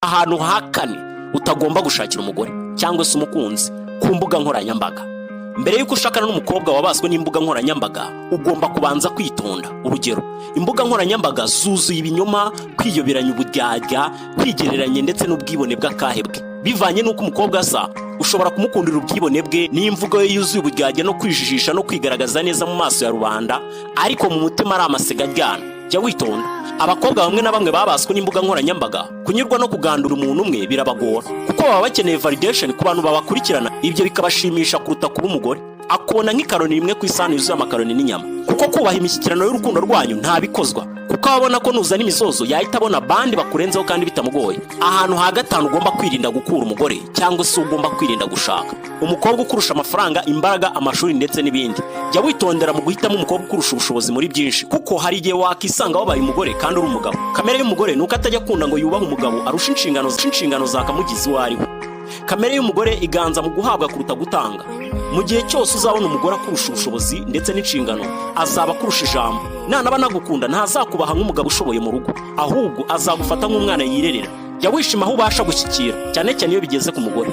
ahantu hakane utagomba gushakira umugore cyangwa se umukunzi ku mbuga nkoranyambaga. Mbere yuko ushakana n'umukobwa wabaswe n'imbuga nkoranyambaga, ugomba kubanza kwitonda. Urugero, imbuga nkoranyambaga zuzuye ibinyoma, kwiyoberanya uburyarya, kwigereranya ndetse n'ubwibone bw'akahebwe. Bivanye n'uko umukobwa asa, ushobora kumukundira ubwibone bwe n'imvugo ye yuzuye uburyarya no kwijijisha no kwigaragaza neza mu maso ya rubanda, ariko mu mutima ari amasega aryana. Jya witonda. Abakobwa bamwe na bamwe babaswe n'imbuga nkoranyambaga, kunyurwa no kugandura umuntu umwe birabagora, kuko baba bakeneye validation ku bantu babakurikirana. Ibyo bikabashimisha kuruta kuba umugore akubona nk'ikaroni rimwe ku isahani yuzuye amakaroni n'inyama, kuko kubaha imishyikirano y'urukundo rwanyu ntabikozwa, kuko ababona ko nuzana imisozo yahita abona bandi bakurenzeho kandi bitamugoye. Ahantu ha gatanu ugomba kwirinda gukura umugore cyangwa se ugomba kwirinda gushaka umukobwa ukurusha amafaranga, imbaraga, amashuri ndetse n'ibindi. Jya witondera mu guhitamo umukobwa ukurusha ubushobozi muri byinshi, kuko hari igihe wakisanga wabaye umugore kandi uri umugabo. Kamere y'umugore nuko atajya akunda ngo yubahe umugabo arusha inshingano zakamugize uwo ari we. Kamere y'umugore iganza mu guhabwa kuruta gutanga. Mu gihe cyose uzabona umugore akurusha ubushobozi ndetse n'inshingano, azaba akurusha ijambo. Nanaba nagukunda ntazakubaha nk'umugabo ushoboye mu rugo, ahubwo azagufata nk'umwana yirerera. Jya wishima aho ubasha gushyikira, cyane cyane iyo bigeze ku mugore.